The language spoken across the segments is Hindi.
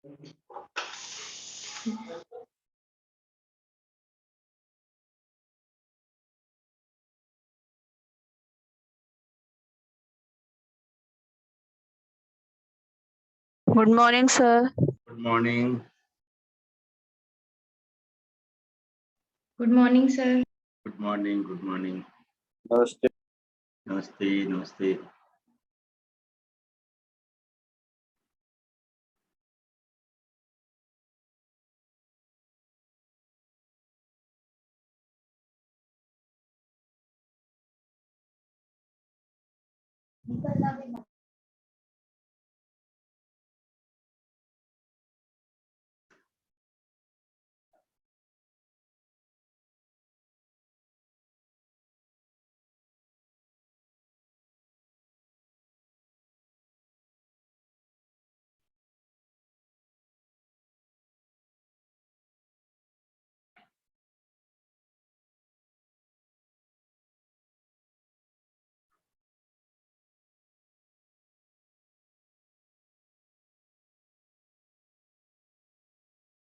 Good morning, sir. Good morning. Good morning, sir. Good morning. Good morning. नमस्ते। नमस्ते. नमस्ते.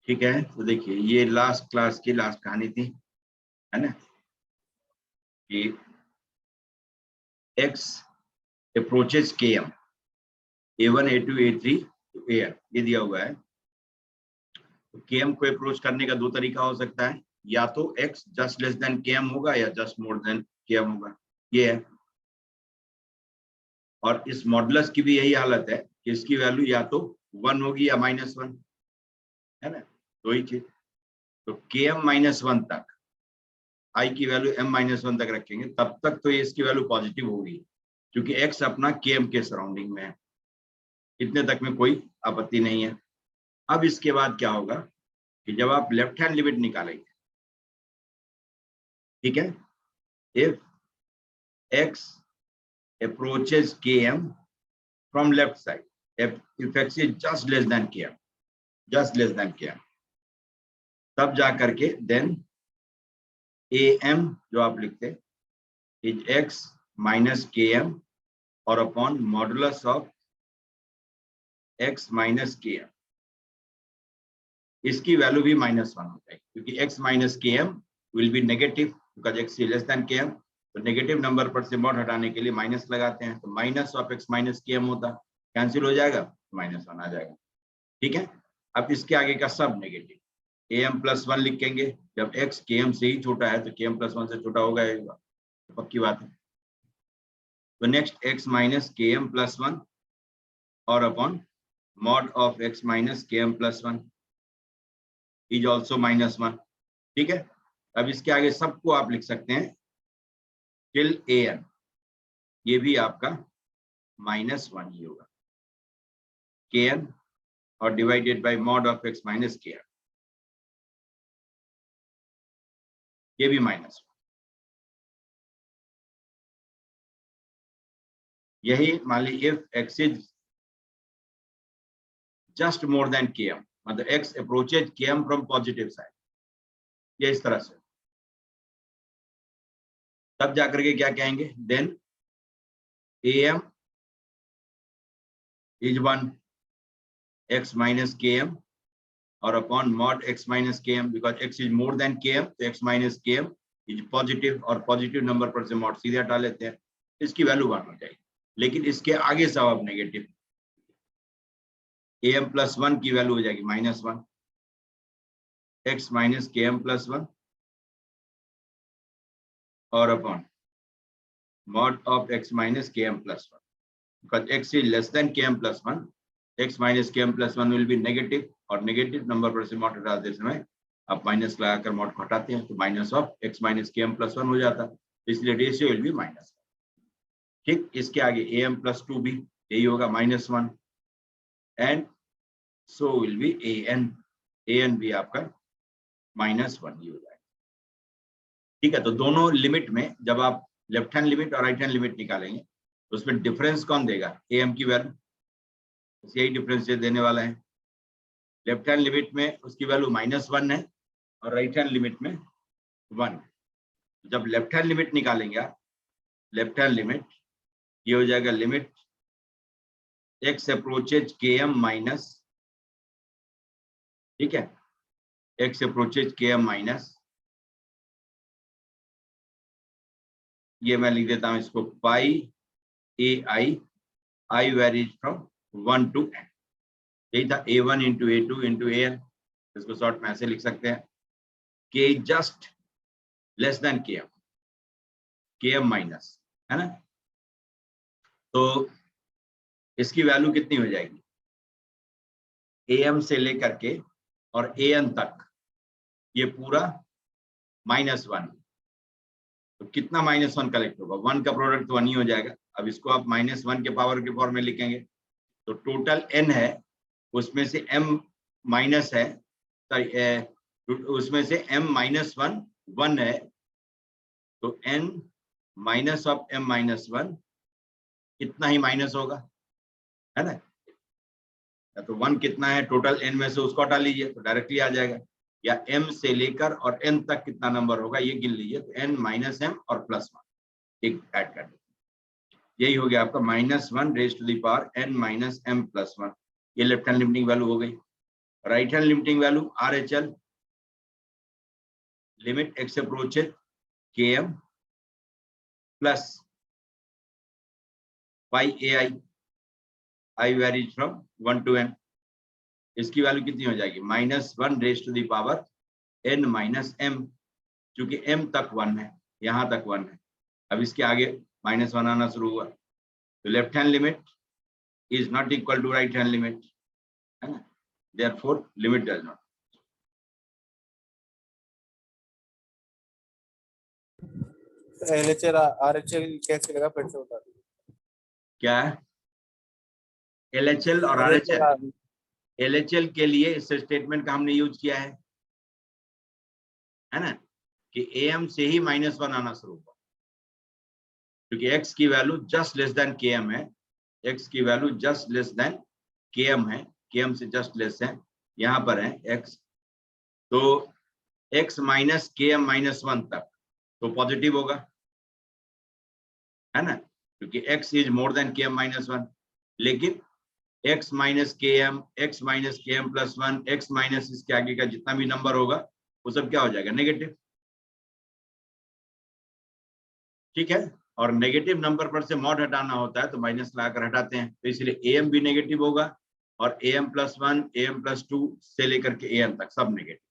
ठीक है, तो देखिए ये लास्ट क्लास की लास्ट कहानी थी, है ना, कि x approaches km a1 a2 a3 to an, ये दिया हुआ है। तो km को अप्रोच करने का दो तरीका हो सकता है, या तो x just less than km होगा या जस्ट मोर देन km होगा, ये है। और इस मॉडुलस की भी यही हालत है कि इसकी वैल्यू या तो 1 होगी या -1, है ना, दो ही चीज। तो km -1 तक i की वैल्यू m-1 तक रखेंगे, तब तक तो ये इसकी वैल्यू पॉजिटिव होगी, क्योंकि x अपना km के सराउंडिंग में है, इतने तक में कोई आपत्ति नहीं है। अब इसके बाद क्या होगा कि जब आप लेफ्ट हैंड लिमिट निकालेंगे, ठीक है, if x approaches km from left side, if x is just less than km, तब जा करके देन am जो आप लिखते इज x minus km और upon modulus of x minus km, इसकी वैल्यू भी -1 हो जाएगी, क्योंकि x minus km will be negative because x is less than km। तो नेगेटिव नंबर पर से मॉड हटाने के लिए माइनस लगाते हैं, तो minus of x minus km होता, कैंसिल हो जाएगा, -1 आ जाएगा। ठीक है, अब इसके आगे का सब नेगेटिव am+1 लिखेंगे, जब x km से ही छोटा है तो km+1 से छोटा होगा, पक्की बात है। तो नेक्स्ट x minus km+1 और upon mod of x minus km+1 is also -1। ठीक है, अब इसके आगे सबको आप लिख सकते हैं till an, ये भी आपका -1 ही होगा, kn और divided by mod of x minus kn, ये भी -1। यही मान ली if x is just more than km, मतलब x approaches km from positive side, ये इस तरह से, तब जाकर के क्या कहेंगे, then am is 1 x minus km और upon mod x minus km, because x is more than km, तो x minus km is positive, और पॉजिटिव नंबर पर से mod सीधे हटा लेते हैं, इसकी वैल्यू 1 हो जाएगी। लेकिन इसके आगे सब अब नेगेटिव, am+1 की वैल्यू हो जाएगी -1, x minus km+1 और upon mod of x minus km+1, because x is less than km+1, x minus km+1 will be negative, और नेगेटिव नंबर पर से mod हटाते समय आप माइनस लगाकर mod को हटाते हैं, तो minus of x minus km+1 हो जाता है, इसलिए रेशियो विल बी -1। ठीक, इसके आगे am+2 भी यही होगा -1, and so will be an भी आपका -1 ही हो जाएगा। ठीक है, तो दोनों लिमिट में जब आप लेफ्ट हैंड लिमिट और राइट हैंड लिमिट निकालेंगे तो उसमें डिफरेंस कौन देगा, am की वैल्यू, यही डिफरेंस देने वाला है। लेफ्ट हैंड लिमिट में उसकी वैल्यू -1 है और राइट हैंड लिमिट में 1। जब लेफ्ट हैंड लिमिट निकालेंगे आप, लेफ्ट हैंड लिमिट ये हो जाएगा limit x approaches km minus ठीक है, x अप्रोचेज km माइनस, ये मैं लिख देता हूं इसको पाई i varies from 1 to n। यही था a1 into a2 into an। इसको शॉर्ट में ऐसे लिख सकते हैं k just less than km minus, है ना। तो इसकी वैल्यू कितनी हो जाएगी, am से लेकर के और an तक ये पूरा -1, तो कितना -1 कलेक्ट होगा, 1 का प्रोडक्ट तो 1 ही हो जाएगा। अब इसको आप -1 के पावर के फॉर्म में लिखेंगे तो टोटल n है, उसमें से m माइनस है, सॉरी उसमें से m -1 1 है, तो n माइनस ऑफ m -1 इतना ही माइनस होगा, है ना। तो 1 कितना है टोटल n में से, उसको हटा लीजिए तो डायरेक्टली आ जाएगा, या m से लेकर और n तक कितना नंबर होगा ये गिन लीजिए, तो n -m और +1 एक ऐड कर दीजिए, यही हो गया आपका -1 raise to the power n -m +1। ये लेफ्ट हैंड लिमिटिंग वैल्यू हो गई। Right hand limiting value RHL, limit x approaches km plus pi i varies from 1 to n। इसकी वैल्यू कितनी हो जाएगी, -1 raise to the power n -m, क्योंकि m तक 1 है, यहां तक 1 है, अब इसके आगे -1 आना शुरू हुआ, तो left hand limit is not equal to right hand limit, है ना, therefore limit does not. LHL RHL कैसे लगा, फिर से बता दीजिए। क्या है LHL और RHL? LHL के लिए इस स्टेटमेंट का हमने यूज किया है ना, कि am से ही -1 आना शुरू हुआ, क्योंकि x की value just less than km है, x की value just less than km है, km से जस्ट लेस है, यहाँ पर है x, तो x माइनस km -1 तक तो पॉजिटिव होगा, है ना, क्योंकि x is more than km -1, लेकिन x minus km +1 x minus इसके आगे का जितना भी नंबर होगा वो सब क्या हो जाएगा, नेगेटिव, ठीक है। और नेगेटिव नंबर पर से मॉड हटाना होता है तो माइनस लगाकर हटाते हैं, तो इसलिए am भी नेगेटिव होगा और am +1 am +2 से लेकर के am तक सब नेगेटिव।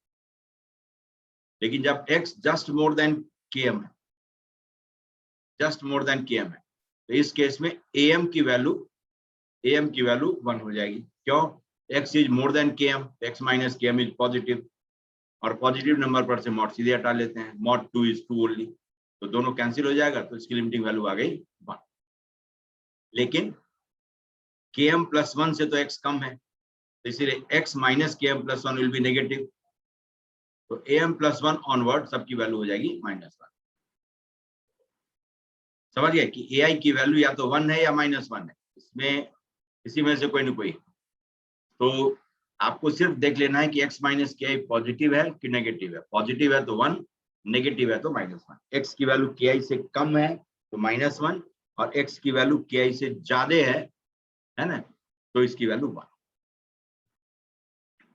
लेकिन जब x just more than km है, जस्ट मोर देन km है, तो इस केस में am की वैल्यू 1 हो जाएगी, क्यों, x is more than km, x minus km is positive, और पॉजिटिव नंबर पर से मॉड सीधे हटा लेते हैं, मॉड 2 इज 2 ओनली, तो दोनों कैंसिल हो जाएगा, तो इसकी लिमिटिंग वैल्यू आ गई 1। लेकिन km +1 से तो x कम है, तो इसीलिए x minus km +1 will be negative, तो am +1 ऑनवर्ड सबकी वैल्यू हो जाएगी -1। समझ गए कि ai की वैल्यू या तो 1 है या -1 है, इसमें इसी में से कोई ना कोई, तो आपको सिर्फ देख लेना है कि x माइनस ki पॉजिटिव है कि नेगेटिव है, पॉजिटिव है तो 1, नेगेटिव है तो -1। x की वैल्यू ki से कम है तो -1, और x की वैल्यू ki से ज्यादा है ना, तो इसकी वैल्यू 1।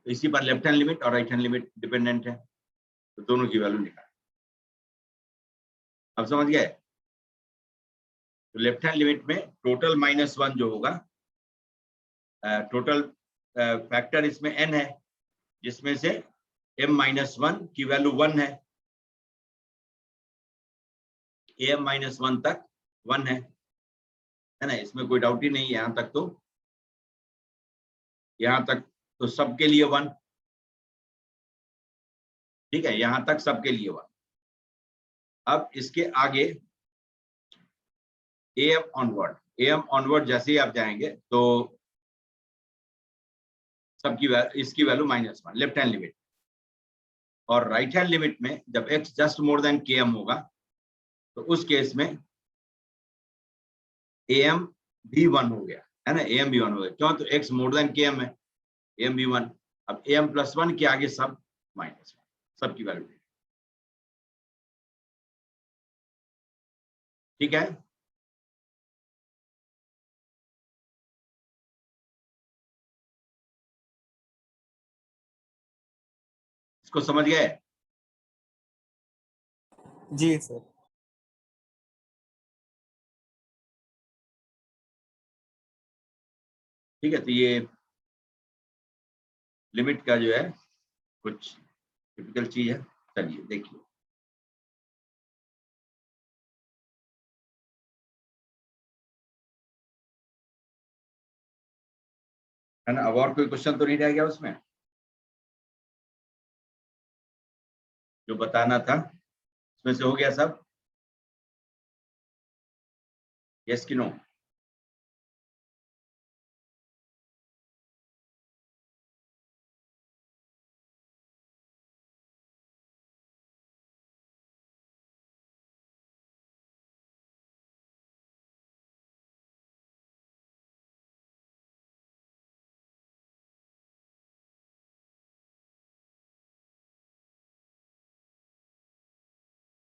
तो इसी पर लेफ्ट हैंड लिमिट और राइट हैंड लिमिट डिपेंडेंट है, तो दोनों की वैल्यू निकाल। अब समझ गए, तो लेफ्ट हैंड लिमिट में टोटल -1 जो होगा, टोटल फैक्टर इसमें n है, जिसमें से m -1 की वैल्यू 1 है, am -1 तक 1 है ना, इसमें कोई डाउट ही नहीं है, यहां तक तो सबके लिए 1, ठीक है, यहां तक सबके लिए 1। अब इसके आगे am ऑनवर्ड जैसे ही आप जाएंगे तो इसकी वैल्यू -1 लेफ्ट हैंड लिमिट, और राइट हैंड लिमिट में जब x just more than km होगा तो उस केस में am भी 1 हो गया, है ना, am भी 1 हो गया, क्यों, तो x मोर देन km है, am भी 1, अब am +1 के आगे सब -1, सबकी वैल्यू, ठीक है। इसको समझ गए? जी सर। ठीक है, तो ये लिमिट का जो है कुछ टिपिकल चीज है। चलिए देखिए, है ना। अब और कोई क्वेश्चन तो नहीं रह गया उसमें जो बताना था? इसमें से हो गया सब? यस कि नो?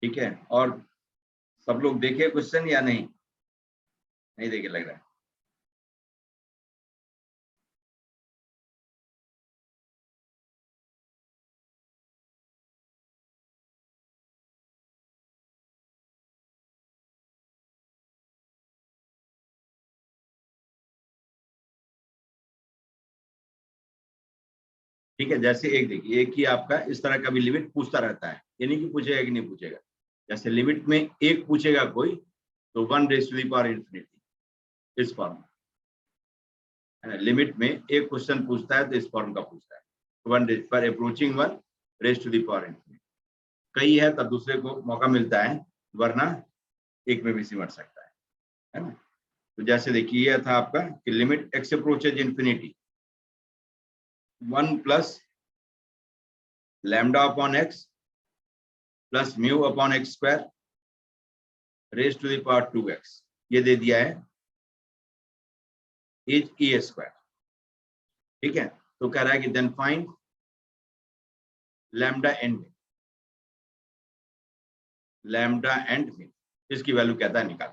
ठीक है, और सब लोग देखे क्वेश्चन या नहीं? नहीं देखे लग रहा है। ठीक है, जैसे एक देखिए, एक ही आपका इस तरह का भी लिमिट पूछता रहता है, ये नहीं कि पूछेगा कि नहीं पूछेगा। जैसे लिमिट में एक पूछेगा कोई, तो 1 raise to the power infinity, इस फॉर्म है ना। लिमिट में एक क्वेश्चन पूछता है तो इस फॉर्म का पूछता है, 1 रेज़ पर approaching 1 raise to the power infinity. कई है तब दूसरे को मौका मिलता है, वरना एक में भी सिमट सकता है ना। तो जैसे देखिए, यह था आपका कि limit x approaches infinity 1 plus lambda upon x plus mu upon x square raise to the power 2x, ये दे दिया है इज ई स्क्वायर। ठीक है, तो कह रहा है कि देन फाइंड लैम्डा एंड में, इसकी वैल्यू कहता है निकाल।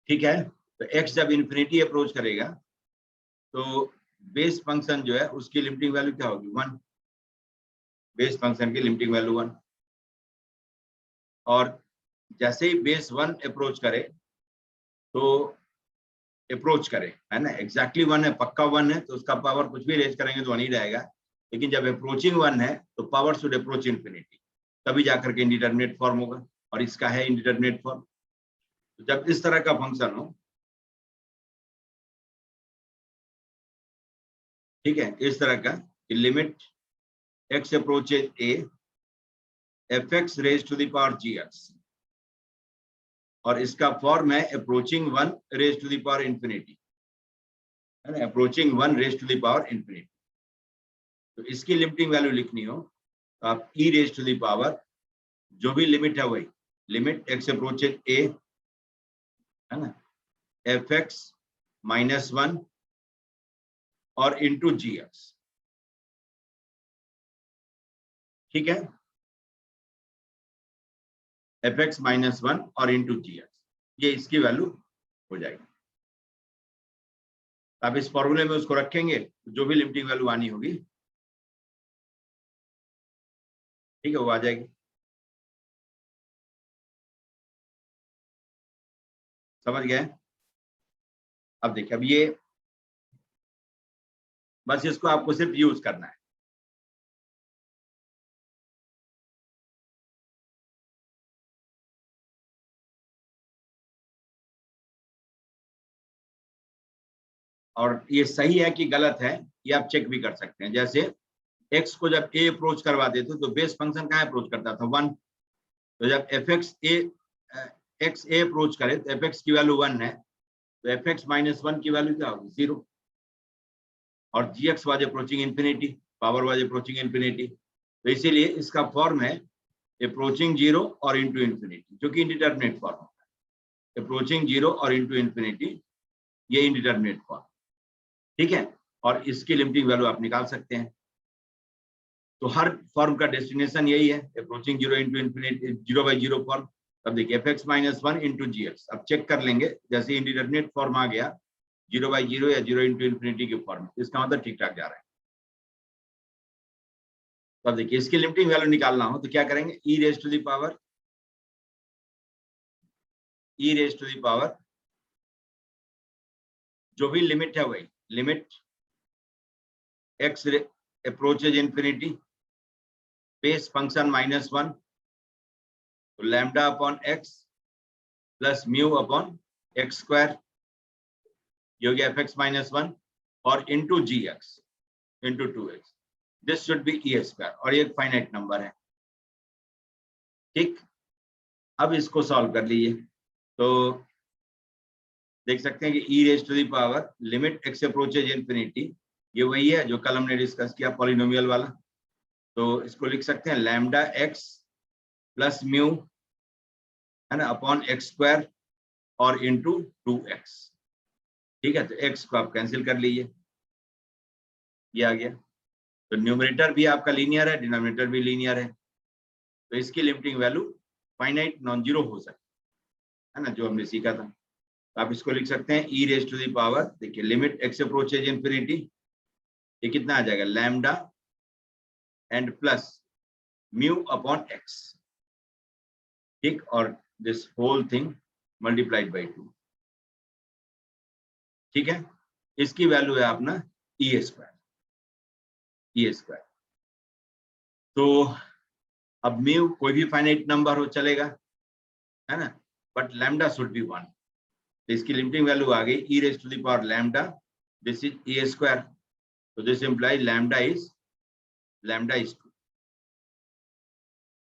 ठीक है, तो x जब इंफिनिटी अप्रोच करेगा तो बेस फंक्शन जो है उसकी लिमिटिंग वैल्यू क्या होगी? 1। बेस फंक्शन की लिमिटिंग वैल्यू 1, और जैसे ही बेस 1 अप्रोच करे तो अप्रोच करे, है ना, एग्जैक्टली 1 है, पक्का 1 है, तो उसका पावर कुछ भी रेज करेंगे तो 1 ही रहेगा। लेकिन जब अप्रोचिंग 1 है तो पावर शुड अप्रोच इंफिनिटी, तभी जाकर के इंडिटरमिनेट फॉर्म होगा, और इसका है इंडिटरमिनेट फॉर्म। तो जब इस तरह का फंक्शन हो, ठीक है, इस तरह का limit x approaches a f x raise to the power g x, और इसका फॉर्म है approaching 1 raise to the power infinity, है ना, approaching 1 raise to the power infinity. तो इसकी लिमिटिंग वैल्यू लिखनी हो तो आप e raise to the power, जो भी लिमिट है वही लिमिट एक्स अप्रोचेज ए, है ना, एफ एक्स -1 और इंटू जी एक्स। ठीक है, एफ एक्स -1 और इंटू जी एक्स, ये इसकी वैल्यू हो जाएगी। आप इस फॉर्मूले में उसको रखेंगे, जो भी लिमिटिंग वैल्यू आनी होगी, ठीक है, वो आ जाएगी। समझ गए? अब देखिए, अब ये बस इसको आपको सिर्फ यूज करना है। और ये सही है कि गलत है, ये आप चेक भी कर सकते हैं। जैसे x को जब a अप्रोच करवा देते तो बेस फंक्शन कहाँ अप्रोच करता था? 1। तो जब x a अप्रोच करे तो f(x) की वैल्यू 1 है, तो f(x -1) की वैल्यू क्या होगी? 0। और gx was approaching infinity, power was approaching infinity, तो इसीलिए इसका फॉर्म है अप्रोचिंग 0 और इंटू इंफिनिटी, जो कि इंडिटरमिनेट फॉर्म होता है। अप्रोचिंग 0 और इंटू इंफिनिटी, ये इंडिटरमिनेट फॉर्म। ठीक है, और इसकी लिमिटिंग वैल्यू आप निकाल सकते हैं। तो हर फॉर्म का डेस्टिनेशन यही है, अप्रोचिंग 0 इंटू इंफिनिटी, 0/0 फॉर्म। अब देखिए f(x -1) इंटू जी एक्स, अब चेक कर लेंगे, जैसे इंडिटरमिनेट फॉर्म आ गया 0/0 या 0 इंटू इंफिनिटी के फॉर्म, इसका मतलब ठीक ठाक जा रहा है। तो अब देखिए इसकी लिमिटिंग वैल्यू निकालना हो तो क्या करेंगे, e raise to the power जो भी लिमिट है वही limit x approaches infinity base function -1 तो lambda upon x plus mu upon x square ये हो गया fx-1 और into gx into 2x this should be e square और ये एक फाइनाइट नंबर है। ठीक, अब इसको सॉल्व कर लीजिए तो देख सकते हैं कि e raise to the power limit x approaches infinity ये वही है जो कल हमने डिस्कस किया पॉलिनोमियल वाला। तो इसको लिख सकते हैं लैम्डा x प्लस म्यू है ना अपॉन एक्स स्क्वायर और इंटू 2x। ठीक है, तो x को आप कैंसिल कर लीजिए, ये आ गया। तो न्यूमरेटर भी आपका लीनियर है, डिनोमिनेटर भी लीनियर है, तो इसकी limiting value finite non zero हो सकती है ना, जो हमने सीखा था। तो आप इसको लिख सकते हैं e raise to the power, देखिए लिमिट x अप्रोचेज इंफिनिटी ये कितना आ जाएगा lambda and plus mu upon x। ठीक, और this whole thing multiplied by 2। ठीक है, इसकी वैल्यू है अपना e स्क्वायर। तो अब म्यू कोई भी फाइनाइट नंबर हो चलेगा है ना, बट लैम्डा शुड बी 1। तो इसकी लिमिटिंग वैल्यू आ गई e raise to the power lambda, this is e square, तो दिस इंप्लाइज लैम्डा इज 2।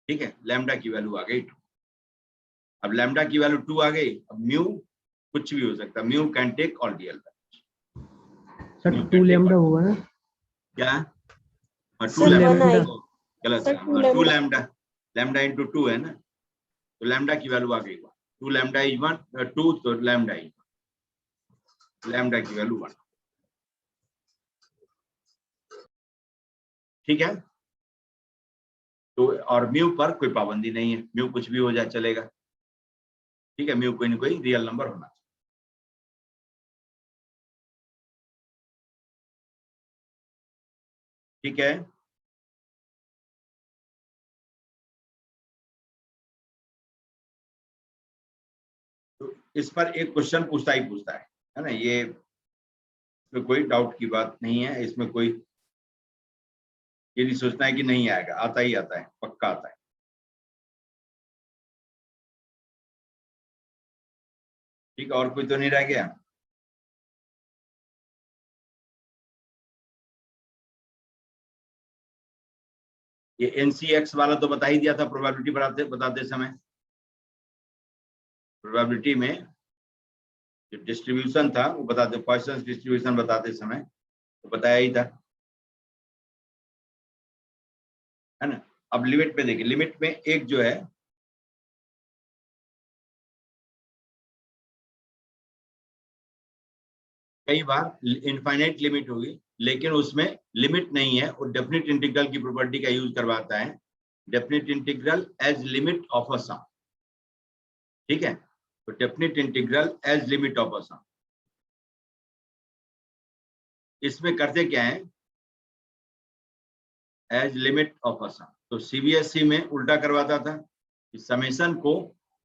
ठीक है, लैम्डा की वैल्यू आ गई 2। अब लैम्डा की वैल्यू 2 आ गई, अब म्यू कुछ भी हो सकता है, mu can take all real sir 2 lambda होगा ना क्या, हाँ 2 सर, लैम्डा लैम्डा। गलत है, 2 लैम्डा, लैम्डा इंटू 2 है ना, तो लैम्डा की वैल्यू आ गई 1, 2 लैम्डा इज 1 2 तो लैम्डा इज 1, लैम्डा की वैल्यू 1। ठीक है, तो और म्यू पर कोई पाबंदी नहीं है, म्यू कुछ भी हो जाए चलेगा। ठीक है, म्यू कोई ना कोई रियल नंबर होना चाहिए। ठीक है, तो इस पर एक क्वेश्चन पूछता है ना, ये इसमें कोई डाउट की बात नहीं है, इसमें कोई ये नहीं सोचना है कि नहीं आएगा, आता ही आता है, पक्का आता है। ठीक, और कोई तो नहीं रह गया। ये एनसीएक्स वाला तो बता ही दिया था प्रोबेबिलिटी बताते समय, प्रोबेबिलिटी में जो डिस्ट्रीब्यूशन था वो बताते, पॉइसन डिस्ट्रीब्यूशन बताते समय तो बताया ही था, है ना। अब लिमिट में देखिए, लिमिट में एक जो है कई बार इनफाइनाइट लिमिट होगी, लेकिन उसमें लिमिट नहीं है, वो डेफिनेट इंटीग्रल की प्रॉपर्टी का यूज करवाता है, definite integral as limit of a sum. ठीक है, तो definite integral as limit of a sum, इसमें करते क्या है, as limit of a sum. तो सीबीएसई में उल्टा करवाता था, समेशन को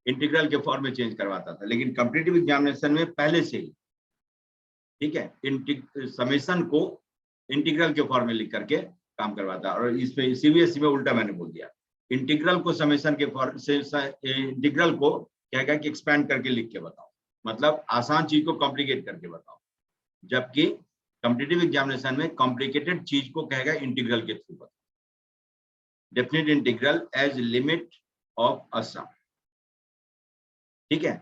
इंटीग्रल के फॉर्म में चेंज करवाता था, लेकिन कॉम्पिटिटिव एग्जामिनेशन में पहले से ही, ठीक है, समेशन को इंटीग्रल के फॉर्म में लिख करके काम करवाता है। और इसमें सीबीएसई में उल्टा मैंने बोल दिया, इंटीग्रल को समेशन के फॉर्म से, इंटीग्रल को कहेगा कि एक्सपैंड करके लिख के बताओ, मतलब आसान चीज को कॉम्प्लिकेट करके बताओ, जबकि कॉम्पिटिटिव एग्जामिनेशन में कॉम्प्लिकेटेड चीज को कहेगा इंटीग्रल के थ्रू बताओ, definite integral as limit of a sum. ठीक है,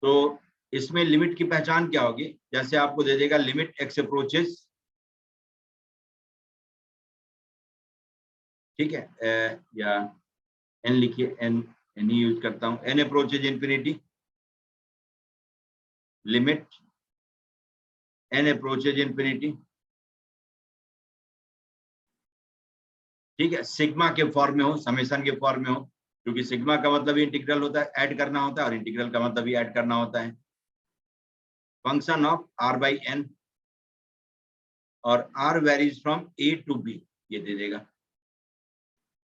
तो इसमें लिमिट की पहचान क्या होगी, जैसे आपको दे देगा लिमिट एक्स अप्रोचेस, ठीक है, या एन लिखिए, एन ही यूज करता हूं, n approaches infinity, limit n approaches infinity. ठीक है, सिग्मा के फॉर्म में हो, समेशन के फॉर्म में हो, क्योंकि सिग्मा का मतलब इंटीग्रल होता है, ऐड करना होता है, और इंटीग्रल का मतलब भी ऐड करना होता है। Function of r by n, और r varies from a to b, ये दे देगा।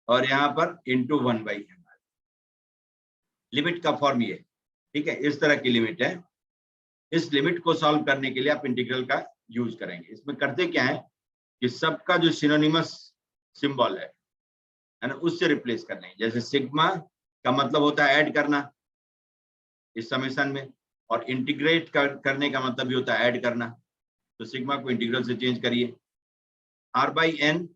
और यहाँ पर इंटू 1/n। लिमिट का फॉर्म ये, ठीक है, इस तरह की लिमिट है। इस लिमिट को सॉल्व करने के लिए आप इंटीग्रल का यूज करेंगे। इसमें करते क्या है कि सबका जो सिनोनिमस सिंबल है ना, उससे रिप्लेस करना है। जैसे सिग्मा का मतलब होता है ऐड करना इस समेशन में, और इंटीग्रेट करने का मतलब भी होता है ऐड करना। तो सिग्मा को इंटीग्रल से चेंज करिए, r/n,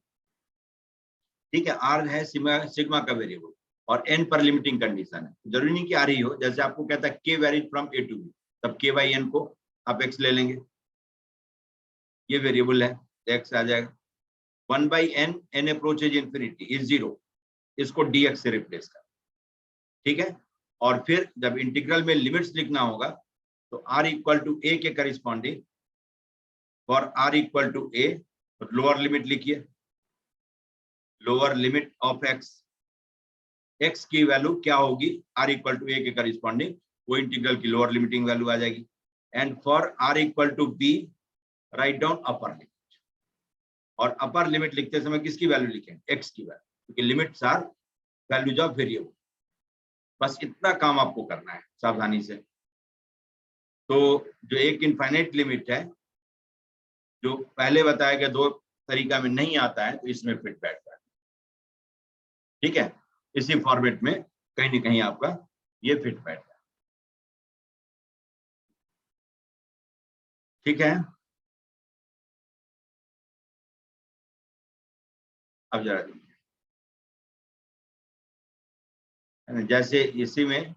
ठीक है, r है सिग्मा का वेरिएबल और n पर लिमिटिंग कंडीशन है। जरूरी नहीं कि r ही हो, जैसे आपको कहता है k varies from a to b, तब k/n को आप x ले लेंगे, ये वेरिएबल है, x आ जाएगा। 1/n, n approaches infinity is 0, इसको dx से रिप्लेस कर, ठीक है। और फिर जब इंटीग्रल में लिमिट्स लिखना होगा तो r इक्वल टू a के corresponding, for r equal to a तो लोअर लिमिट लिखिए, लोअर लिमिट ऑफ x की वैल्यू क्या होगी, r इक्वल टू a के करिस्पॉन्डिंग, वो इंटीग्रल की लोअर लिमिटिंग वैल्यू आ जाएगी। And for r equal to b write down upper limit, और अपर लिमिट लिखते समय किसकी वैल्यू लिखेंगे, x की वैल्यू, क्योंकि limits are values of variable. बस इतना काम आपको करना है सावधानी से। तो जो एक इनफाइनाइट लिमिट है, जो पहले बताया गया दो तरीका में नहीं आता है, तो इसमें फिट बैठता है, ठीक है। इसी फॉर्मेट में कहीं ना कहीं आपका ये फिट बैठता है, ठीक है। अब जरा जैसे इसी में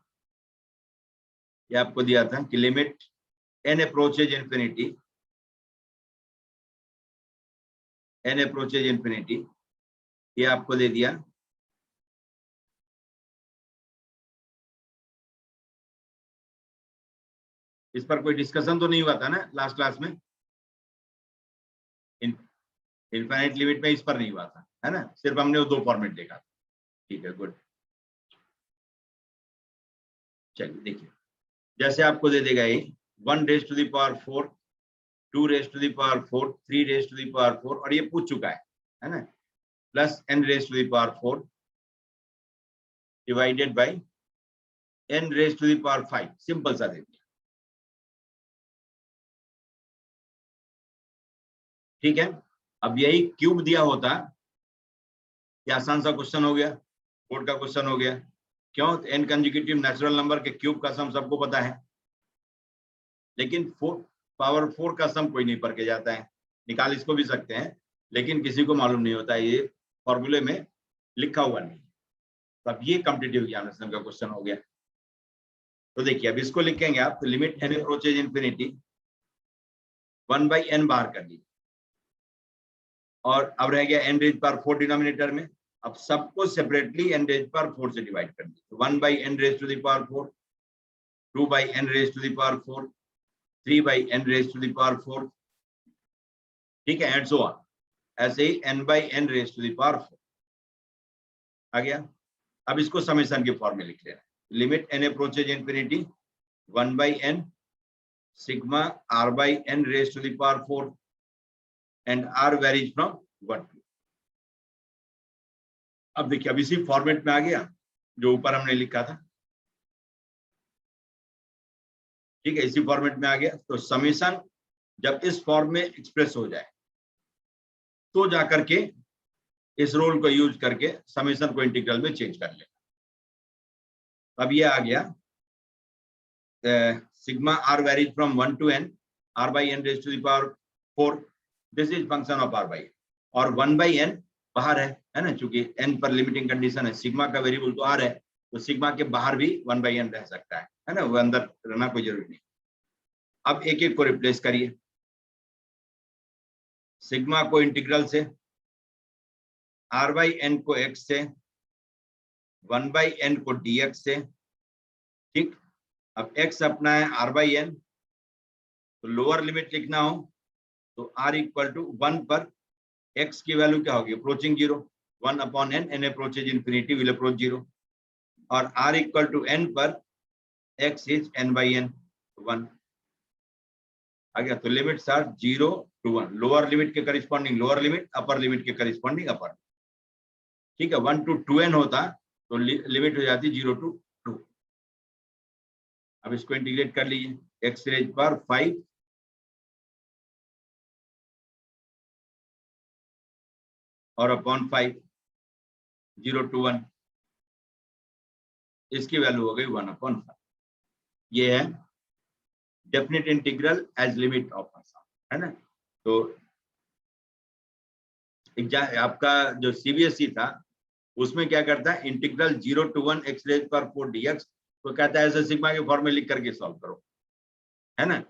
ये आपको दिया था कि limit n approaches infinity, n approaches infinity, ये आपको दे दिया। इस पर कोई डिस्कशन तो नहीं हुआ था ना लास्ट क्लास में, इनफाइनाइट लिमिट में इस पर नहीं हुआ था, है ना, सिर्फ हमने वो दो फॉर्मेट देखा था, ठीक है, गुड। चलिए देखिए, जैसे आपको दे देगा ये 1 raise to the power 4, 2 raise to the power 4, 3 raise to the power 4, और ये पूछ चुका है ना, plus n raise to the power 4 divided by n raise to the power 5, simple सा दे दिया, ठीक है। अब यही क्यूब दिया होता, ये आसान सा क्वेश्चन हो गया, बोर्ड का क्वेश्चन हो गया। क्यों, n कंसेक्यूटिव नेचुरल नंबर के क्यूब का सम सबको पता है, लेकिन पावर 4 का सम कोई नहीं पढ़ के जाता है। निकाल इसको भी सकते हैं, लेकिन किसी को मालूम नहीं होता, ये फॉर्मूले में लिखा हुआ नहीं। तो अब ये कॉम्पिटिटिव एग्जामिनेशन का क्वेश्चन हो गया। तो देखिए, अब इसको लिखेंगे आप, तो limit n approaches infinity 1/n बाहर कर लीजिए, और अब रह गया n रेज़ पावर 4 डिनोमिनेटर में। अब सबको सेपरेटली n रेज़ पावर 4 से डिवाइड कर दीजिए, 1/n raise to the power 4, 2/n raise to the power 4, 3/n raise to the power 4, ठीक है, एंड सो ऑन। ऐसे ही n/n raise to the power 4 आ गया। अब इसको समेशन के फॉर्म में लिख लेना, limit n approaches infinity 1/n sigma r/n raise to the power 4 and r varies from 1 to। अब देखिए, अब इसी फॉर्मेट में आ गया जो ऊपर हमने लिखा था, ठीक है, इसी फॉर्मेट में आ गया। तो समेशन जब इस फॉर्म में एक्सप्रेस हो जाए तो जाकर के इस रूल को यूज करके समेशन को इंटीग्रल में चेंज कर लेना। अब ये आ गया sigma r varies from 1 to n, r/n raise to the power 4, this is function of r/n, और 1/n बाहर है ना, चूंकि n पर लिमिटिंग कंडीशन है, सिग्मा का वेरिएबल तो r है, तो सिग्मा के बाहर भी 1/n रह सकता है ना, वो अंदर रहना कोई जरूरी नहीं। अब एक एक को रिप्लेस करिए, सिग्मा को इंटीग्रल से, r/n को x से, 1/n को dx से, ठीक। अब x अपना है r/n, तो लोअर लिमिट लिखना हो तो r इक्वल टू 1 पर x की वैल्यू क्या होगी, approaching 0, 1/n, n approaches infinity will approach 0, और r इक्वल टू n पर x इज n/n 1 आ गया। तो limits are 0 to 1, lower limit के corresponding lower limit, upper limit के करिस्पॉन्डिंग अपर, ठीक है, 1 to 2n होता तो लिमिट हो जाती 0 to 2। अब इसको इंटीग्रेट कर लीजिए, x रेज पर 5 और अपॉन 5, 0 to 1, इसकी वैल्यू हो गई 1/5। ये है definite integral as limit of function, है ना। तो आपका जो सीबीएसई था उसमें क्या करता है, इंटीग्रल 0 to 1 x रेज पर 4 dx तो कहता है ऐसे सिग्मा के फॉर्म में लिख करके सॉल्व करो, है ना।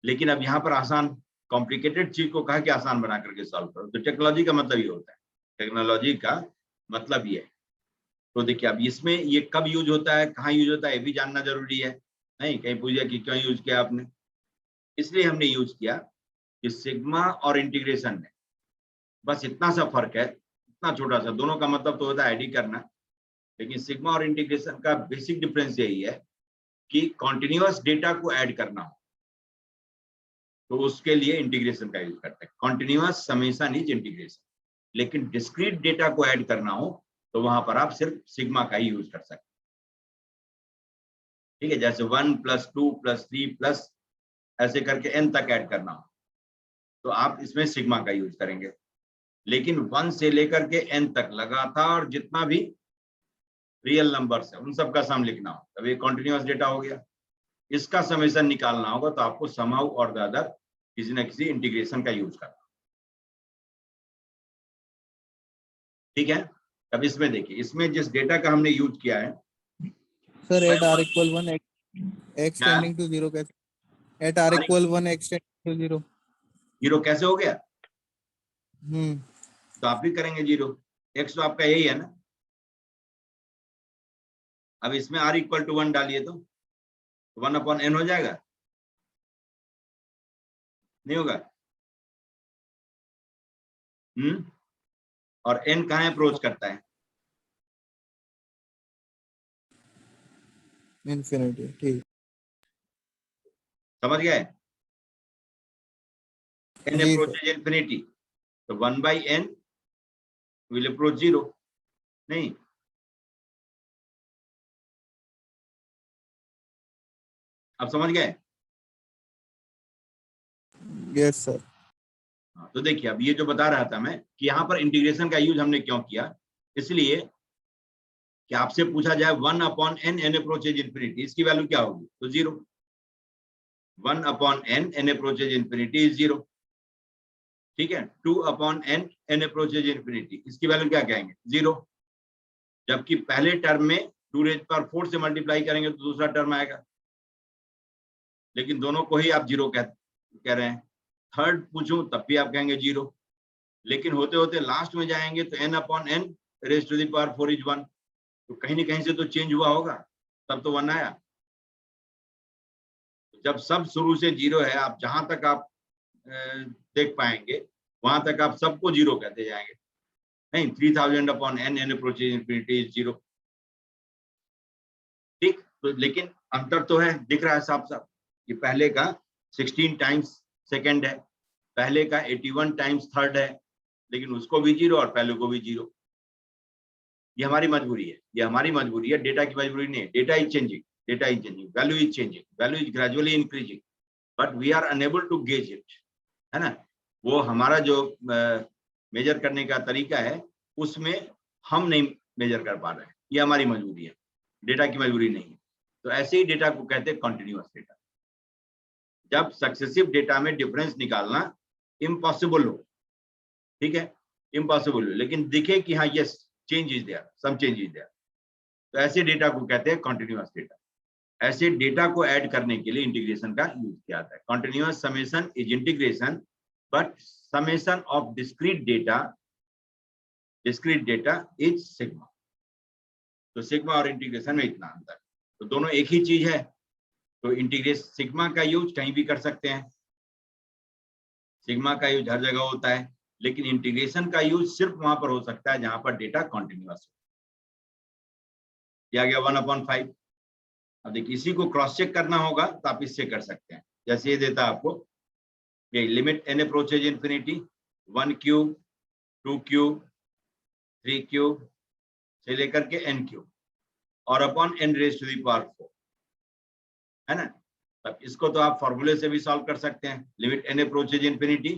लेकिन अब यहाँ पर आसान, कॉम्प्लिकेटेड चीज को कहा कि आसान बना करके सॉल्व करो। तो टेक्नोलॉजी का मतलब ये होता है, टेक्नोलॉजी का मतलब ये है। तो देखिए अब इसमें ये कब यूज होता है, कहाँ यूज होता है, ये भी जानना जरूरी है। नहीं कहीं पूछा कि क्यों यूज किया आपने, इसलिए हमने यूज किया कि सिग्मा और इंटीग्रेशन में बस इतना सा फर्क है, इतना छोटा सा। दोनों का मतलब तो होता है एडी करना, लेकिन सिग्मा और इंटीग्रेशन का बेसिक डिफरेंस यही है कि कॉन्टिन्यूअस डेटा को ऐड करना हो तो उसके लिए इंटीग्रेशन का यूज करते हैं। Continuous summation is integration. लेकिन डिस्क्रीट डेटा को ऐड करना हो तो वहां पर आप सिर्फ सिग्मा का ही यूज कर सकते हैं। ठीक है, जैसे 1 + 2 + 3 ऐसे करके n तक ऐड करना हो तो आप इसमें सिग्मा का यूज करेंगे। लेकिन 1 से लेकर के n तक लगातार जितना भी रियल नंबर्स है उन सब का सम लिखना हो तब ये कॉन्टिन्यूअस डेटा हो गया। इसका समेशन निकालना होगा तो आपको समहाउ और द अदर किसी न किसी इंटीग्रेशन का यूज करना। ठीक है, अब इसमें देखिए, इसमें जिस डेटा का हमने यूज किया है सर एट r = 1 x क्या? टेंडिंग टू 0 कैसे, at r = 1 x tending to 0। 0 कैसे हो गया, हम्म, तो आप भी करेंगे 0, x तो आपका यही है ना। अब इसमें r = 1 डालिए तो 1/n हो जाएगा, नहीं होगा। और n कहाँ अप्रोच करता है, इन्फिनिटी। ठीक, समझ गए। n जी सर। अप्रोचेज इंफिनिटी तो 1/n विल अप्रोच 0, नहीं। आप समझ गए। Yes sir. तो देखिए अब ये जो बता रहा था मैं कि यहाँ पर इंटीग्रेशन का यूज हमने क्यों किया, इसलिए कि आपसे पूछा जाए 1/n n अप्रोचेज इंफिनिटी, इसकी वैल्यू क्या होगी, तो 0। 1/n n approaches infinity is 0। ठीक है, 2/n n अप्रोचेज इंफिनिटी, इसकी वैल्यू क्या कहेंगे, 0। जबकि पहले टर्म में 2⁴ से मल्टीप्लाई करेंगे तो दूसरा टर्म आएगा, लेकिन दोनों को ही आप 0 कह रहे हैं। थर्ड पूछूं तब भी आप कहेंगे 0, लेकिन होते होते लास्ट में जाएंगे तो n/n raised to the power 4 is 1, तो कहीं ना कहीं से तो चेंज हुआ होगा, तब तो 1 आया। जब सब शुरू से 0 है, आप जहां तक आप देख पाएंगे वहां तक आप सबको 0 कहते जाएंगे। नहीं, 3000/n n approaches infinity is 0। ठीक, तो लेकिन अंतर तो है, दिख रहा है साफ साफ कि पहले का 16 टाइम्स सेकेंड है, पहले का 81 टाइम्स थर्ड है, लेकिन उसको भी 0 और पहले को भी 0। ये हमारी मजबूरी है, ये हमारी मजबूरी है, डेटा की मजबूरी नहीं है। Data is changing, data is changing, value is changing, value is gradually increasing, but we are unable to gauge it, है ना। वो हमारा जो मेजर करने का तरीका है उसमें हम नहीं मेजर कर पा रहे हैं, ये हमारी मजबूरी है, डेटा की मजबूरी नहीं है। तो ऐसे ही डेटा को कहते हैं कॉन्टिन्यूअस डेटा। जब सक्सेसिव डेटा में डिफरेंस निकालना इम्पॉसिबल हो, ठीक है, इम्पॉसिबल हो, लेकिन दिखे कि हाँ yes change is there, some change is there, तो ऐसे डेटा को कहते हैं कॉन्टिन्यूअस डेटा। ऐसे डेटा को ऐड करने के लिए इंटीग्रेशन का यूज किया जाता है। Continuous summation is integration, but summation of discrete data is sigma. तो सिग्मा और इंटीग्रेशन में इतना अंतर, तो दोनों एक ही चीज है। तो इंटीग्रेशन सिग्मा का यूज कहीं भी कर सकते हैं, सिग्मा का यूज हर जगह होता है, लेकिन इंटीग्रेशन का यूज सिर्फ वहां पर हो सकता है जहां पर डेटा कॉन्टिन्यूअस हो। दिया गया 1/5। अब देखिए इसी को क्रॉस चेक करना होगा तो आप इससे कर सकते हैं। जैसे ये देता है आपको, ये limit n approaches infinity 1³ 2³ 3 cube से लेकर के n क्यूब और upon n raise to the power 4, है ना। अब इसको तो आप फॉर्मूले से भी सॉल्व कर सकते हैं। लिमिट n अप्रोचेज इंफिनिटी,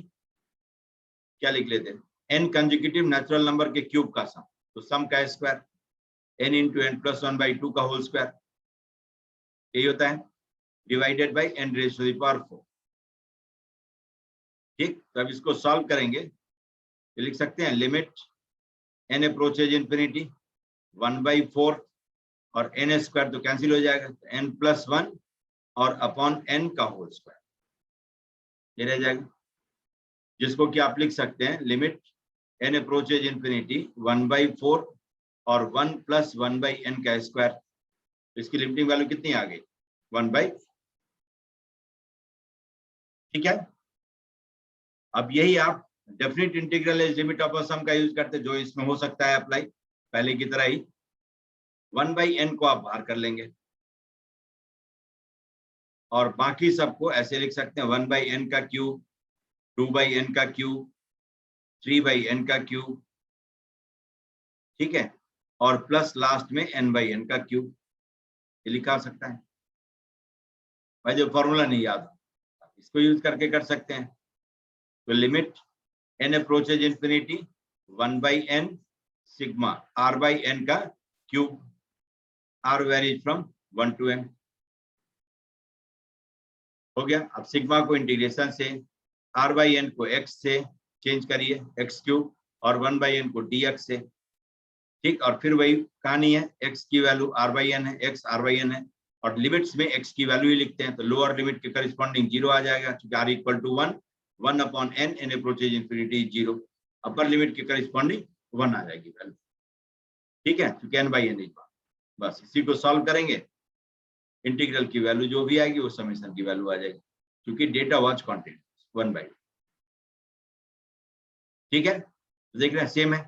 क्या लिख लेते हैं, n कंसेक्यूटिव नेचुरल नंबर के क्यूब का सम, तो सम का square n into n plus 1/2 का होल स्क्वायर, यही होता है, divided by n raise to the power 4। ठीक, तो अब इसको सॉल्व करेंगे तो लिख सकते हैं लिमिट n अप्रोचेज इंफिनिटी 1/4 और n स्क्वायर तो कैंसिल हो जाएगा, n प्लस 1 और अपॉन n का होल स्क्वायर, ये रह जाएगा, जिसको कि आप लिख सकते हैं लिमिट n अप्रोचेज इंफिनिटी 1/4 और 1 प्लस 1/n का स्क्वायर। तो इसकी लिमिटिंग वैल्यू कितनी आ गई, 1/4। ठीक है, अब यही आप definite integral as limit of a sum का यूज करते, जो इसमें हो सकता है अप्लाई, पहले की तरह ही 1/n को आप बाहर कर लेंगे और बाकी सबको ऐसे लिख सकते हैं 1/n का क्यूब, 2/n का क्यूब, 3/n का क्यूब, ठीक है, और प्लस लास्ट में n/n का क्यूब, ये लिखा सकता है। भाई जो फॉर्मूला नहीं याद इसको यूज करके कर सकते हैं। तो limit n approaches infinity 1/n sigma r/n का cube, r varies from 1 to n, हो गया। अब सिग्मा को इंटीग्रेशन से r/n को x से चेंज करिए, x क्यूब, और 1/n को dx से, ठीक, और फिर वही कहानी है, x की वैल्यू r/n है, x r/n है, और लिमिट्स में x की वैल्यू ही लिखते हैं, तो लोअर लिमिट के करस्पॉन्डिंग 0 आ जाएगा, क्योंकि r equal to 1, 1 upon n, n approaches infinity 0, upper limit के करस्पॉन्डिंग 1 आ जाएगी वैल्यू, ठीक है, क्योंकि n/n इज 1। बस इसी को सॉल्व करेंगे, इंटीग्रल की वैल्यू जो भी आएगी वो समेशन की वैल्यू आ जाएगी, क्योंकि डेटा वाज कॉन्टिन्यूअस 1/2। ठीक है, देख रहे हैं सेम है,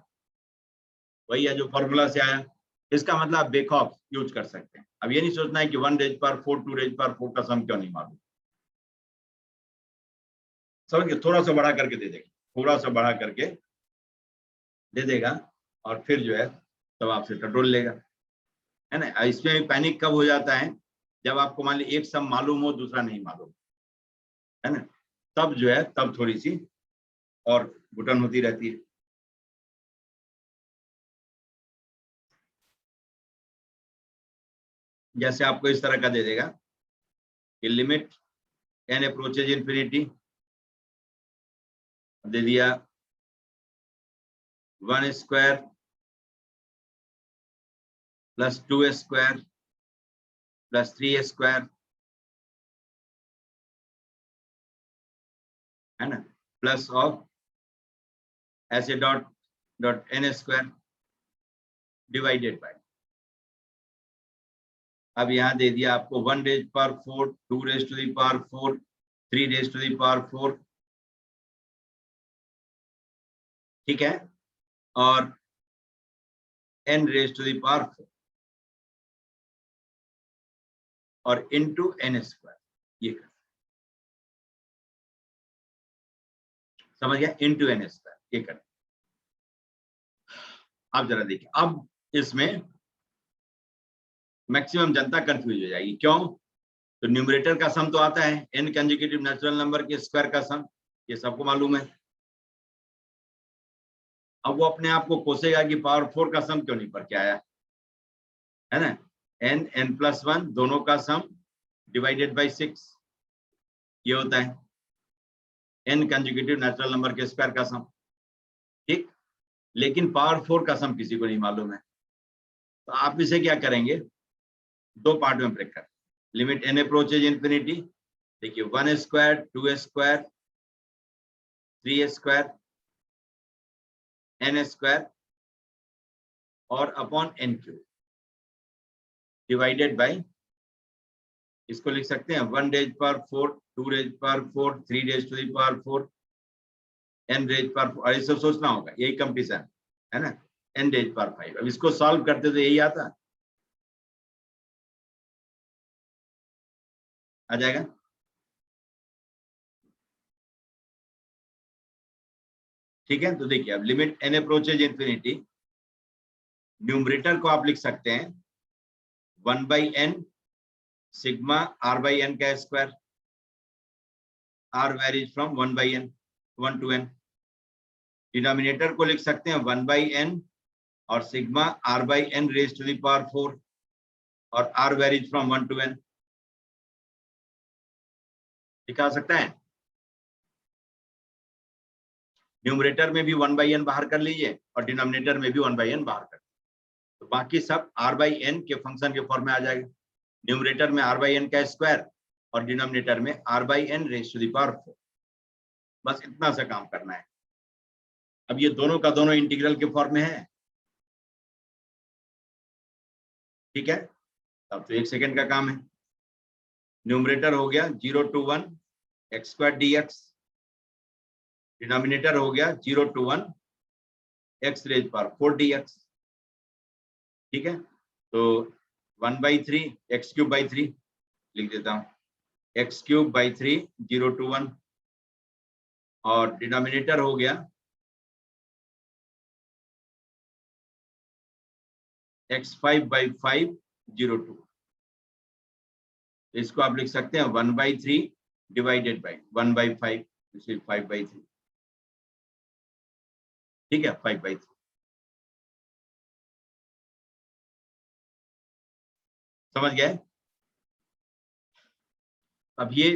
वही है जो फॉर्मूला से आया। इसका मतलब आप बेक ऑफ यूज कर सकते हैं। अब ये नहीं सोचना है कि 1 रेज पर 4 2 रेज पर 4 का सम क्यों नहीं मालूम, समझिए, थोड़ा सा बढ़ा करके दे देगा, थोड़ा सा बढ़ा करके दे देगा, और फिर जो है तब आपसे टटोल लेगा, है ना। इसमें पैनिक कब हो जाता है, जब आपको मान ली एक सम मालूम हो दूसरा नहीं मालूम, है ना, तब जो है तब थोड़ी सी और घुटन होती रहती है। जैसे आपको इस तरह का दे देगा कि लिमिट n अप्रोचेज इंफिनिटी, दे दिया 1 square plus 2 square plus 3 square, है ना, प्लस ऑफ ऐसे dot dot n square divided by, अब यहाँ दे दिया आपको 1 raise power 4, 2 raise to the power 4, 3 raise to the power 4, ठीक है, और n raise to the power 4 और इनटू n स्क्वायर, ये कर, समझ गया, इनटू n स्क्वायर, ये कर। आप जरा देखिए, अब इसमें मैक्सिमम जनता कंफ्यूज हो जाएगी, क्यों, तो न्यूमरेटर का सम तो आता है n कंसेक्यूटिव नेचुरल नंबर के स्क्वायर का सम, ये सबको मालूम है। अब वो अपने आप को कोसेगा कि पावर 4 का सम क्यों नहीं पढ़ के आया, है ना, n n प्लस 1 दोनों का सम डिवाइडेड बाय 6, ये होता है n कंसेक्यूटिव नेचुरल नंबर के स्क्वायर का सम, ठीक, लेकिन पावर 4 का सम किसी को नहीं मालूम है। तो आप इसे क्या करेंगे, दो पार्ट में ब्रेक कर, लिमिट n अप्रोचेज इंफिनिटी, देखिए 1 square 2 square 3 square n square और upon n cube divided by, इसको लिख सकते हैं 1 रेज पर 4, 2 रेज पर 4, 3 raise to the power 4, n raise पर 4, और ये सब सोचना होगा, यही कंपटीशन है ना, n रेज पर 5। अब इसको सॉल्व करते तो यही आता, आ जाएगा। ठीक है, तो देखिए अब limit n approaches infinity numerator को आप लिख सकते हैं 1/n सिग्मा r/n का square, r varies from 1/n 1 to n। Denominator को लिख सकते हैं 1/n और sigma r/n raise to the power 4 और r varies from 1 to n। लिखा सकता है। न्यूमरेटर में भी 1/n बाहर कर लीजिए और डिनोमिनेटर में भी 1/n बाहर कर, तो बाकी सब r/n के फंक्शन के फॉर्म में आ जाएगा। न्यूमरेटर में r/n का स्क्वायर और डिनोमिनेटर में r/n raise to the power 4। बस इतना सा काम करना है। अब ये दोनों का दोनों इंटीग्रल के फॉर्म में है, ठीक है। अब तो 1 सेकेंड का काम है। न्यूमरेटर हो गया 0 to 1 x² dx, डिनोमिनेटर हो गया 0 to 1 x raise power 4 dx, ठीक है। तो 1/3 x³ 3 लिख देता हूं, x³ 3 0 to 1 और डिनोमिनेटर हो गया x5/5 0 to 1। इसको आप लिख सकते हैं 1/3 डिवाइडेड बाई 1/5, 5/3, ठीक है, 5/3। समझ गए। अब ये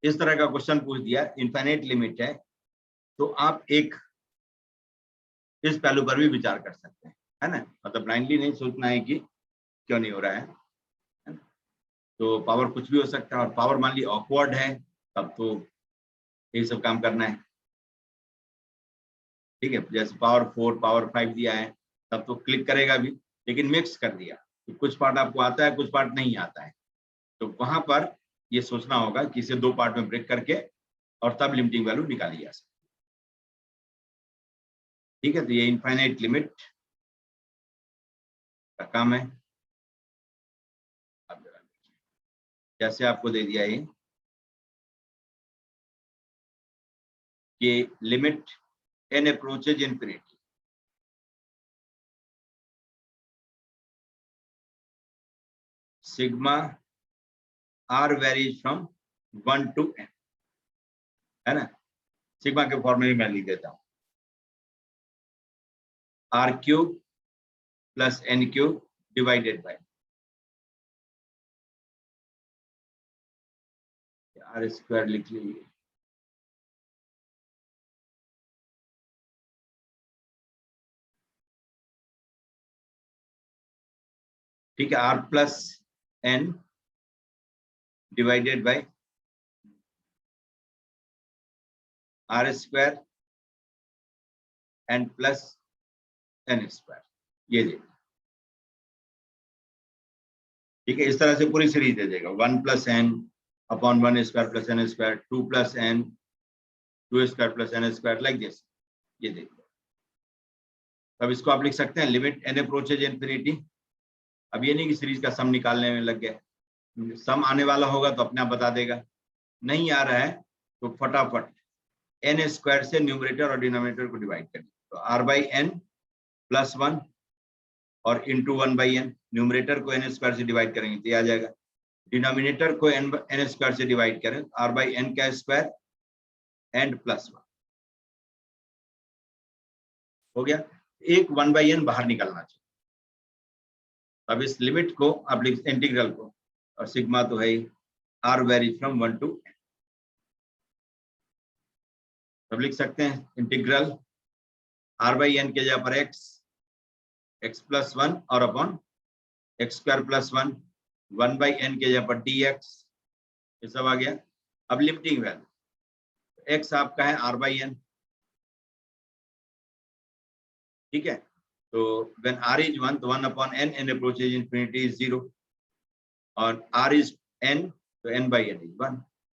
इस तरह का क्वेश्चन पूछ दिया, इनफाइनाइट लिमिट है, तो आप एक इस पहलू पर भी विचार कर सकते हैं, है ना। मतलब ब्लाइंडली नहीं सोचना है कि क्यों नहीं हो रहा है ना? तो पावर कुछ भी हो सकता है, और पावर मान ली ऑकवर्ड है तब तो यही सब काम करना है, ठीक है। जैसे पावर 4 पावर 5 दिया है तब तो क्लिक करेगा भी, लेकिन मिक्स कर दिया कि कुछ पार्ट आपको आता है कुछ पार्ट नहीं आता है, तो वहां पर ये सोचना होगा कि इसे 2 पार्ट में ब्रेक करके और तब लिमिटिंग वैल्यू निकाली जा सकती है, ठीक है। तो ये इनफाइनाइट लिमिट का काम है। अब जैसे आपको दे दिया ये कि limit n approaches infinity, sigma r varies from 1 to n, है ना। सिग्मा के फॉर्मूले में मैं लिख देता हूं, r³ + n³ divided by r² लिख लीजिए, ठीक है। r + n divided by r² n + n², ये देखिए, ठीक है। इस तरह से पूरी सीरीज दे देगा 1 + n upon 1² + n², 2 + n 2² + n², like this, ये देखिए। अब इसको आप लिख सकते हैं लिमिट n approaches infinity। अब ये नहीं कि सीरीज का सम निकालने में लग गए, सम आने वाला होगा तो अपने आप बता देगा, नहीं आ रहा है तो फटाफट n² से न्यूमरेटर और डिनोमिनेटर को डिवाइड करिए, तो r/n + 1 और इंटू 1/n, न्यूमरेटर को n² से डिवाइड करेंगे तो ये आ जाएगा। डिनोमिनेटर को n² से डिवाइड करें r/n का स्क्वायर एंड +1 हो गया। एक 1/n बाहर निकलना चाहिए। अब इस लिमिट को आप लिख इंटीग्रल को, और सिग्मा तो है r varies from 1 to n, अब लिख सकते हैं इंटीग्रल r/n के जगह पर x + 1 और अपॉन x² + 1 1/n के जगह पर dx, ये सब आ गया। अब लिमिटिंग वैल्यू x आपका है r/n, ठीक है। तो when r is 1 तो 1/n, n approaches infinity is 0, और r is n तो n/n is 1।